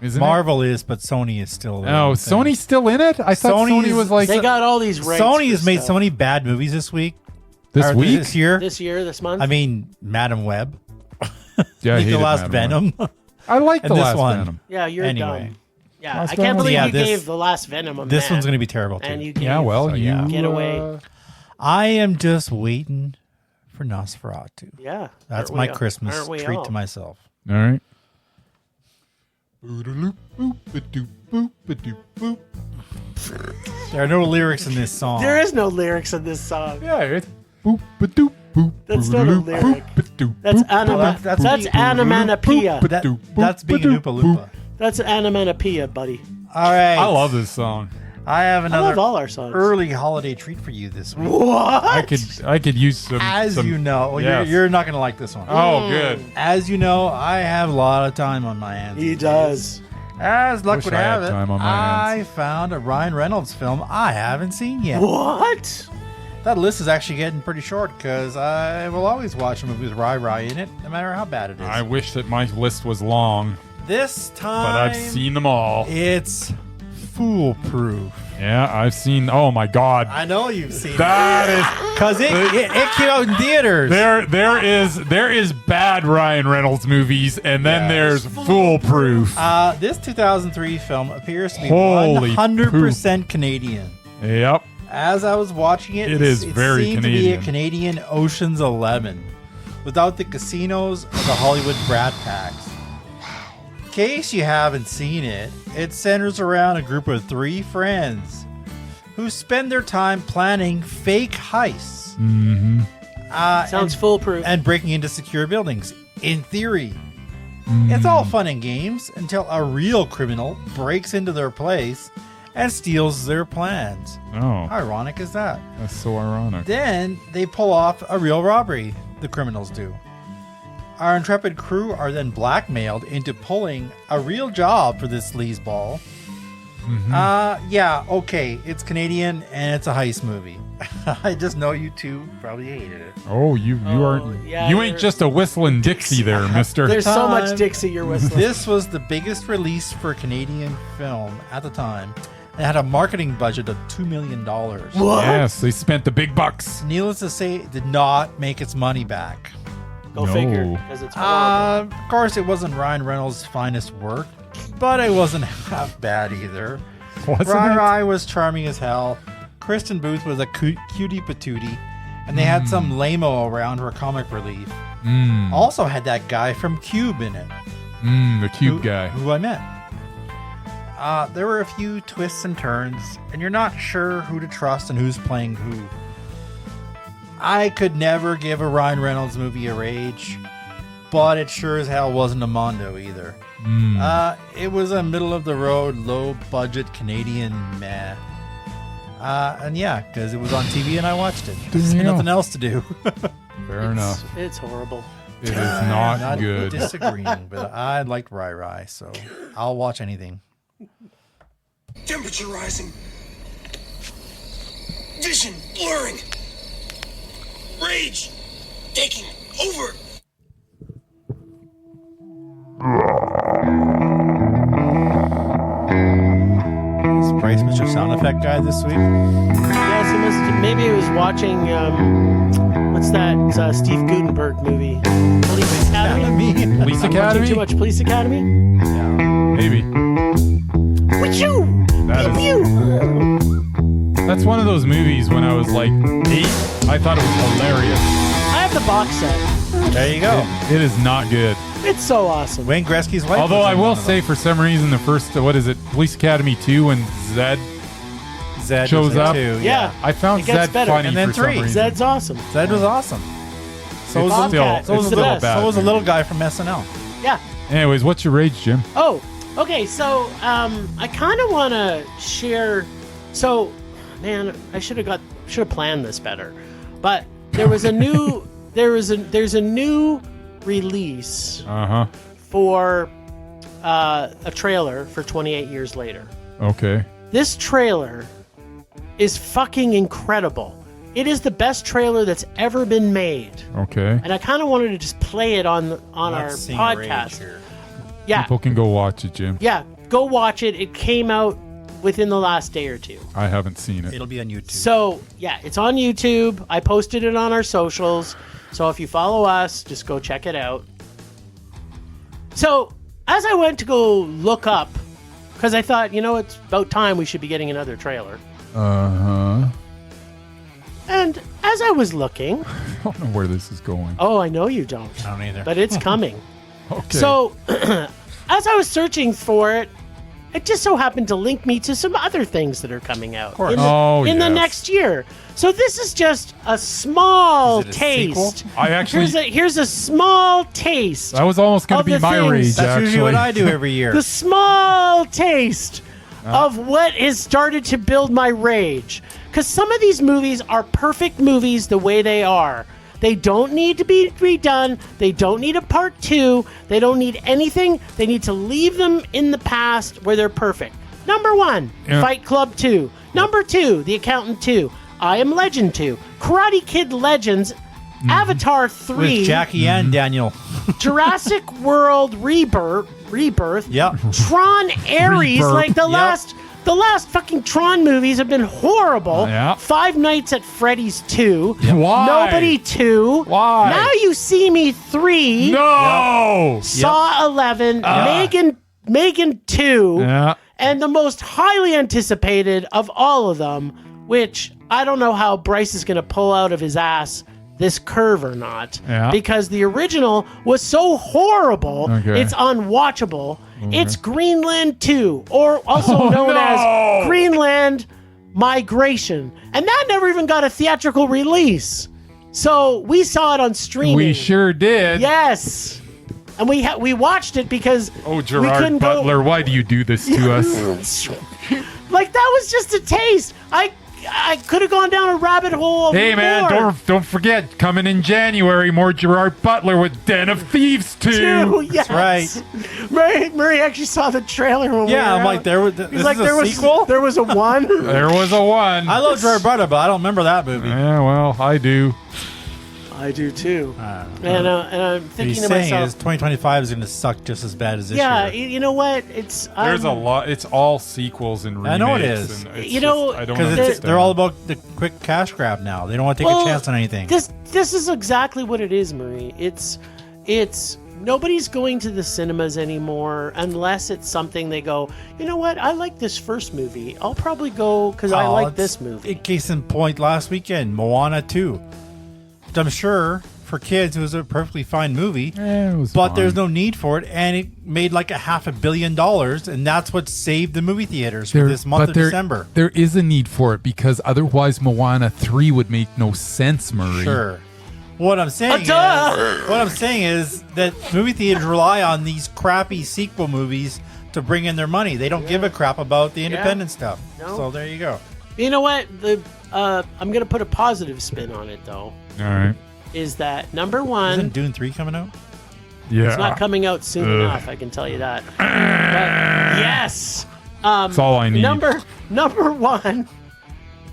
isn't Marvel is, but Sony is still. it? Oh, Sony's still in it. I thought Sony's- Sony was like They got all these rights. Sony for has made stuff. so many bad movies this week. this or week. This year. This year, this month. I mean, Madam Web. Yeah, I Like the hated last Madam Web. Venom. I like And the this last one. Venom. yeah, you're Anyway. dumb. Yeah, Last I Venom can't was- believe Yeah, you this- gave the last Venom a This man, one's going to be terrible too. and you gave, Yeah, well, So, you yeah. Get away. I am just waiting for Nosferatu. Yeah, That's aren't my we all? Christmas Aren't we treat all? to myself. All right. Boodaloop, boop, ba-doop, boop, ba-doop, boop. There are no lyrics in this song. There is no lyrics in this song. Yeah, it's boop, ba-doop, boop. That's not a boodaloop, lyric. boop, ba-doop, That's boop, that's- that's boop, Anamanapia. That's being an Oompa Loompa. That's Anamanapia, buddy. All right. I love this song. I have I another love all our songs. early holiday treat for you this week. What? I could use some. As some- you know, well, yes. you're not going to like this one. Oh, good. As you know, I have a lot of time on my hands. He these does. days. As luck Wish would I had have it, time on my I hands. found a Ryan Reynolds film I haven't seen yet. What? That list is actually getting pretty short because I will always watch a movie with Rai in it, no matter how bad it is. I wish that my list was long, This time, but I've seen them all. it's foolproof. Yeah, I've seen. Oh my God, I know you've seen that it is. because it came out in theaters. There is bad Ryan Reynolds movies, and then there's Foolproof. This 2003 film appears to be Holy 100% Canadian. Yep. As I was watching it, It is very seemed Canadian. to be a Canadian Ocean's 11, without the casinos or the Hollywood brat packs. In case you haven't seen it, it centers around a group of 3 friends who spend their time planning fake heists. Mm-hmm. Sounds foolproof. And breaking into secure buildings. In theory, it's all fun and games until a real criminal breaks into their place and steals their plans. Oh, How ironic is that? that's so ironic. Then they pull off a real robbery, the criminals do. Our intrepid crew are then blackmailed into pulling a real job for this sleazeball. Yeah, okay, it's Canadian and it's a heist movie. I just know you two probably hated it. Oh, you aren't. yeah, you ain't you're- just a whistling Dixie there, Mister. There's so much time. Dixie you're whistling. This was the biggest release for a Canadian film at the time. It had a marketing budget of $2 million. What? Yes, they spent the big bucks. Needless to say, it did not make its money back. Go No. figure. Because it's horrible. Of course, it wasn't Ryan Reynolds' finest work, but it wasn't half bad either. Wasn't it? Rai was charming as hell. Kristen Booth was a cutie patootie, and they had some lame-o around for comic relief. Also had that guy from Cube in it. The cube guy. Who I met. There were a few twists and turns, and you're not sure who to trust and who's playing who. I could never give a Ryan Reynolds movie a rage, but it sure as hell wasn't a Mondo either. It was a middle-of-the-road, low-budget Canadian meh. And yeah, because it was on TV and I watched it. There's Yeah. nothing else to do. Fair enough. It's horrible. It is not Not good. disagreeing, but I liked Rai, so I'll watch anything. Temperature rising. Vision blurring. Rage taking over. Is Bryce Mr. Sound Effect guy this week? Yes, he must. Maybe he was watching. What's that? Steve Gutenberg movie. Police Academy. Police Watching Academy? too much Police Academy. Maybe. With you. That is- You. That's one of those movies when I was like 8, I thought it was hilarious. I have the box set. There you go. It is not good. It's so awesome. Wayne Gretzky's wife. Although was I in will one of say, for some reason, the first, what is it, Police Academy 2 when Zed, them. Zed shows was in up. Too, Yeah. I found It gets Zed better. funny And then for some 3. reason. Zed's awesome. Zed was awesome. So was, It's the, still, Bobcat. so was, it's the the, still best. bad. so was the little guy from SNL. Yeah. Anyways, what's your rage, Jim? Oh, okay. So, I kind of want to share. So, man, I should have planned this better. But there was a new, there's a new release Uh-huh. for a trailer for 28 Years Later. Okay. This trailer is fucking incredible. It is the best trailer that's ever been made, Okay. and I kind of wanted to just play it on our Let's sing podcast. Rage here. Yeah, People can go watch it, Jim. yeah. Go watch it. It came out within the last day or two. I haven't seen it. It'll be on YouTube. So yeah, it's on YouTube. I posted it on our socials. So if you follow us, just go check it out. So as I went to go look up, because I thought, it's about time we should be getting another trailer. Uh-huh. And as I was looking, I don't know where this is going. oh, I know you don't, I don't either. but it's coming. Okay. So as I was searching for it, it just so happened to link me to some other things that are coming out in the, Oh, in the yes. next year. So this is just a small Is it a sequel? taste. I actually, Here's a small taste. that was almost going of to be the my things. rage, That's actually. usually what I do every year. The small taste of what has started to build my rage. Because some of these movies are perfect movies the way they are. They don't need to be redone. They don't need a part 2. They don't need anything. They need to leave them in the past where they're perfect. Number 1, Fight Club 2. Number 2, The Accountant 2. I Am Legend 2. Karate Kid Legends. Avatar 3. With Jackie and Daniel. Jurassic World Rebirth. Yep. Tron Ares. Rebirth. Like the last fucking Tron movies have been horrible. Yeah. Five Nights at Freddy's 2. Why? Nobody 2. Why? Now You See Me 3. No. Saw 11. Megan 2. Yeah. And the most highly anticipated of all of them, which I don't know how Bryce is going to pull out of his ass this curve or not. Yeah. Because the original was so horrible, it's unwatchable. It's Greenland 2, or also known as Greenland Migration. And that never even got a theatrical release. So we saw it on streaming. We sure did. Yes. And we watched it because we Gerard couldn't Butler, why do you do this to us? Like, that was just a taste. I could have gone down a rabbit hole of Hey, man, more. don't forget, coming in January, more Gerard Butler with Den of Thieves 2. Yes. Right. Murray actually saw the trailer when we were I'm out. like, this He's is like, a sequel? There was a 1. There was a 1. I love Gerard Butler, but I don't remember that movie. Yeah, well, I do. I do too. And I'm What thinking he's to saying myself, is 2025 is going to suck just as bad as this yeah, year. you know what? It's There's a lot. It's all sequels and remakes. I know it is. And it's You know, I don't Because understand. they're all about the quick cash grab now. They don't want to take a chance on anything. This is exactly what it is, Marie. It's nobody's going to the cinemas anymore unless it's something they go, you know what? I like this first movie. I'll probably go because I like this movie. Case in point, last weekend, Moana 2. Which I'm sure for kids it was a perfectly fine movie. It was But fine. there's no need for it, and it made like $500 million, and that's what saved the movie theaters for this month of December. There is a need for it because otherwise Moana 3 would make no sense, Murray. Sure. What I'm saying is that movie theaters rely on these crappy sequel movies to bring in their money. They don't give a crap about the independent stuff. No. So there you go. You know what? I'm going to put a positive spin on it, though. All right. Is that number 1? Isn't Dune 3 coming out? Yeah. It's not coming out soon enough, I can tell you that. But yes. That's all I need. Number 1.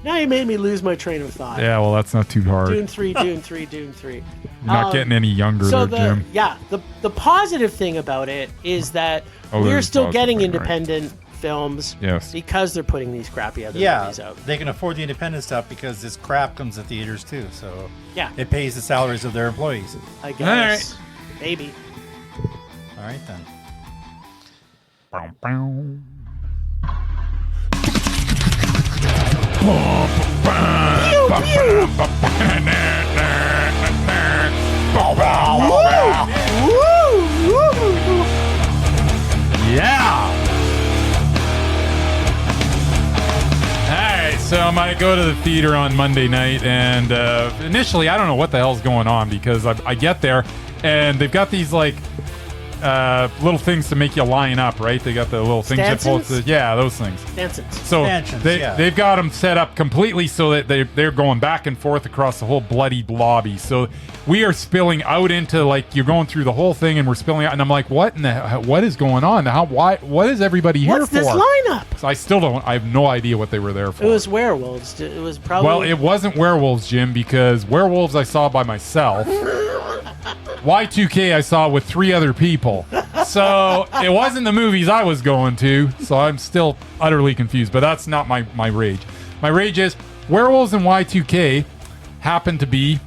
Now you made me lose my train of thought. Yeah, well, that's not too hard. Dune 3. You're not getting any younger So there, Jim. the positive thing about it is that we're there's still positive getting thing, right. independent films Yes. because they're putting these crappy other Yeah, movies out. they can afford the independent stuff because this crap comes to theaters too. So Yeah. it pays the salaries of their employees. I guess. Maybe. All right then. Bow, bow. Yeah. All right, so I might go to the theater on Monday night, and initially I don't know what the hell's going on because I get there and they've got these like little things to make you line up, right? They got the little things that pull. Stanchions? Yeah, those things. Dancing. So Stanchions, yeah. they've got them set up completely so that they're going back and forth across the whole bloody lobby. So we are spilling out into like you're going through the whole thing and we're spilling out, and I'm like, what is going on? What is everybody here What's for? this lineup? So I have no idea what they were there for. It was werewolves. It was probably. Well, it wasn't werewolves, Jim, because werewolves I saw by myself. Y2K I saw with 3 other people. So it wasn't the movies I was going to. So I'm still utterly confused. But that's not my rage. My rage is werewolves and Y2K happen to be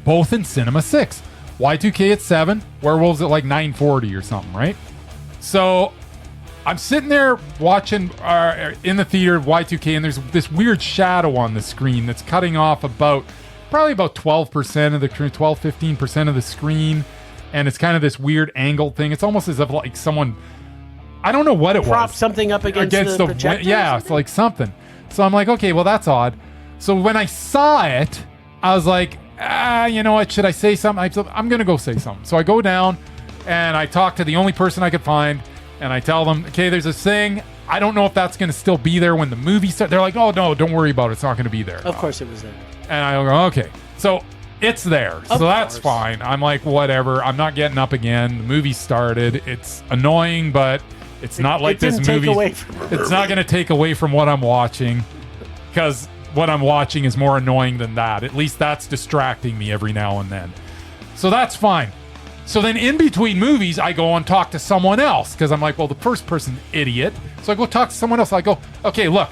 both in Cinema 6. Y2K at 7, werewolves at like 9:40 or something, right? So I'm sitting there watching in the theater Y2K, and there's this weird shadow on the screen that's cutting off probably about 12% of the 15% of the screen, and it's kind of this weird angled thing. It's almost as if like someone, I don't know what it prop was, something up against the projector. yeah, it's like something. So I'm like, okay, well that's odd. So when I saw it, I was like, you know what? Should I say something? I'm gonna go say something. So I go down and I talk to the only person I could find, and I tell them, okay, there's this thing. I don't know if that's gonna still be there when the movie starts. They're like, oh no, don't worry about it. It's not gonna be there. Of course it was there. And I go, okay. So it's there. So that's fine. I'm like, whatever. I'm not getting up again. The movie started. It's annoying, but it's not like this movie. It's not going to take away from what I'm watching, because what I'm watching is more annoying than that. At least that's distracting me every now and then. So that's fine. So then in between movies, I go and talk to someone else, because I'm like, well, the first person's an idiot. So I go talk to someone else. I go, okay, look,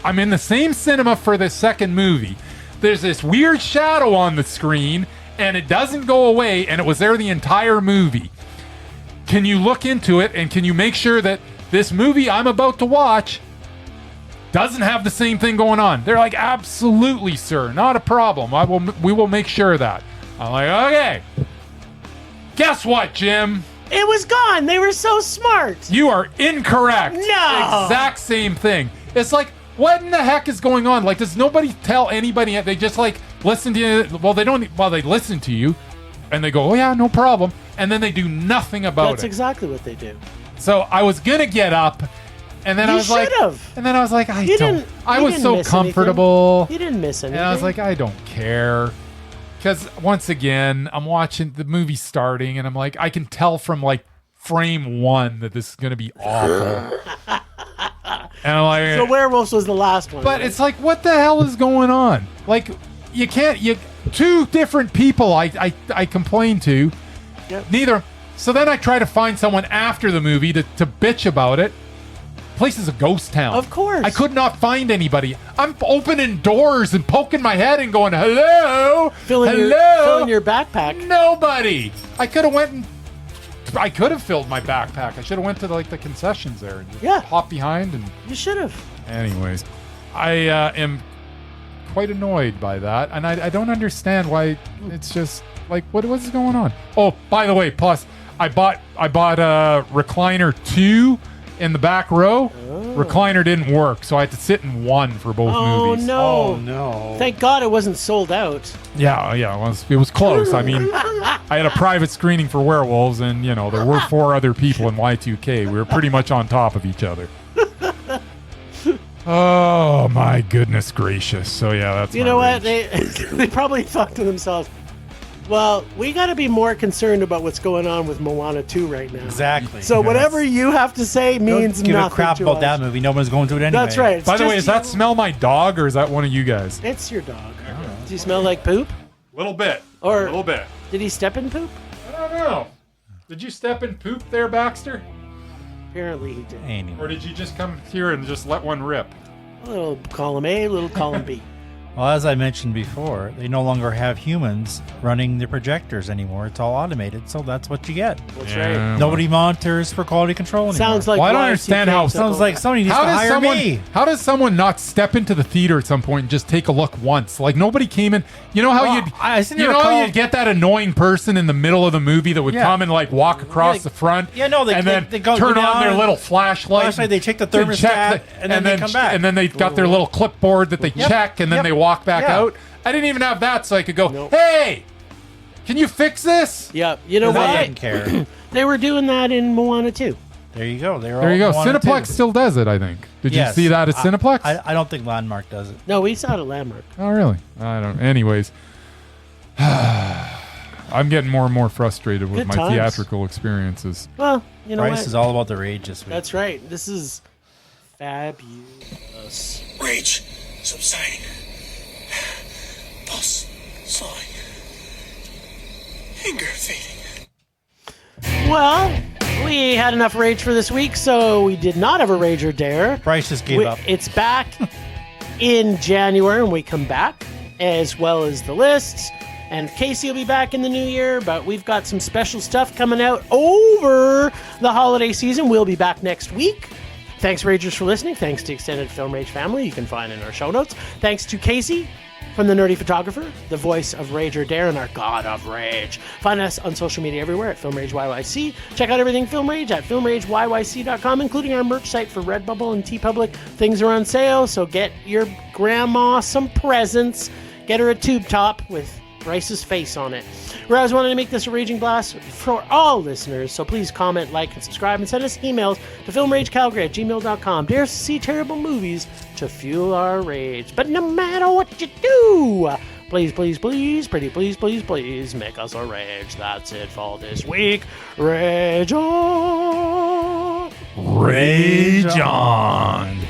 I'm in the same cinema for this second movie. There's this weird shadow on the screen, and it doesn't go away, and it was there the entire movie. Can you look into it, and can you make sure that this movie I'm about to watch doesn't have the same thing going on? They're like, absolutely, sir, not a problem. We will make sure of that. I'm like, okay. Guess what, Jim? It was gone. They were so smart. You are incorrect. No. Exact same thing. It's like, what in the heck is going on? Like, does nobody tell anybody? They just like listen to you. Well, they don't. Well, they listen to you, and they go, "Oh yeah, no problem," and then they do nothing about it. That's exactly what they do. So I was gonna get up, and then I was like, and then I was like, I was so comfortable. You didn't miss anything. And I was like, I don't care, because once again, I'm watching the movie starting, and I'm like, I can tell from like frame 1 that this is gonna be awful. And I'm like, so Werewolves was the last one. But right? it's like, what the hell is going on? Like, you can't. Two different people I complained to. Yep. Neither. So then I try to find someone after the movie to bitch about it. Place is a ghost town. Of course. I could not find anybody. I'm opening doors and poking my head and going, hello, filling your backpack. Nobody. I could have filled my backpack. I should have went to the concessions there and just hopped behind. And you should have. Anyways, I am quite annoyed by that, and I don't understand why. It's just like, what is going on? Oh, by the way, plus I bought recliner 2 in the back row. Recliner didn't work, so I had to sit in one for both movies. Oh no! Thank God it wasn't sold out. Yeah, it was close. I mean, I had a private screening for Werewolves, and there were 4 other people in Y2K. We were pretty much on top of each other. Oh my goodness gracious! So yeah, that's you know what they probably thought to themselves. Well, we got to be more concerned about what's going on with Moana 2 right now. Exactly. So whatever you have to say means Don't give nothing a crap to about us. that movie. No one's going to it anyway. That's right. By the way, is that smell my dog, or is that one of you guys? It's your dog. Does he smell like poop? Little bit. Or a little bit. Did he step in poop? I don't know. Did you step in poop there, Baxter? Apparently he did. Anyway. Or did you just come here and just let one rip? A little column A, a little column B. Well, as I mentioned before, they no longer have humans running the projectors anymore. It's all automated, so that's what you get. That's right. Nobody monitors for quality control anymore. Sounds like I don't understand how. Sounds like somebody needs to hire me. How does someone not step into the theater at some point and just take a look once? Like, nobody came in. You know how you'd get that annoying person in the middle of the movie that would come and like walk across the front. Yeah, no, they turn on their little flashlight. They check the thermostat, and then they come back. And then they've got their little clipboard that they check, and then they walk back out. I didn't even have that, so I could go, hey, can you fix this? Yeah, you know what? I didn't care. They were doing that in Moana too. There you go. There you go. Cineplex still does it, I think. Did you see that at Cineplex? I don't think Landmark does it. No, we saw it at Landmark. Oh, really? I don't. Anyways, I'm getting more and more frustrated with my theatrical experiences. Well, you know Bryce what? is all about the rage this week. That's right. This is fabulous. Rage subsiding. Pulse slowing. Anger fading. Well, we had enough rage for this week, so we did not have a Rage or Dare. Bryce just gave up. It's back in January when we come back, as well as the lists. And Casey will be back in the new year, but we've got some special stuff coming out over the holiday season. We'll be back next week. Thanks, Ragers, for listening. Thanks to Extended Film Rage family. You can find in our show notes. Thanks to Casey from The Nerdy Photographer, the voice of Rage or Dare and our God of Rage. Find us on social media everywhere at Film Rage YYC. Check out everything Film Rage at filmrageyyc.com, including our merch site for Redbubble and TeePublic. Things are on sale, so get your grandma some presents. Get her a tube top with Bryce's face on it. We always wanted to make this a raging blast for all listeners, so please comment, like, and subscribe, and send us emails to filmragecalgary@gmail.com. Dare us to see terrible movies to fuel our rage. But no matter what you do, Please, please, please, pretty please, please, please, make us a rage. That's it for this week. Rage on! Rage on.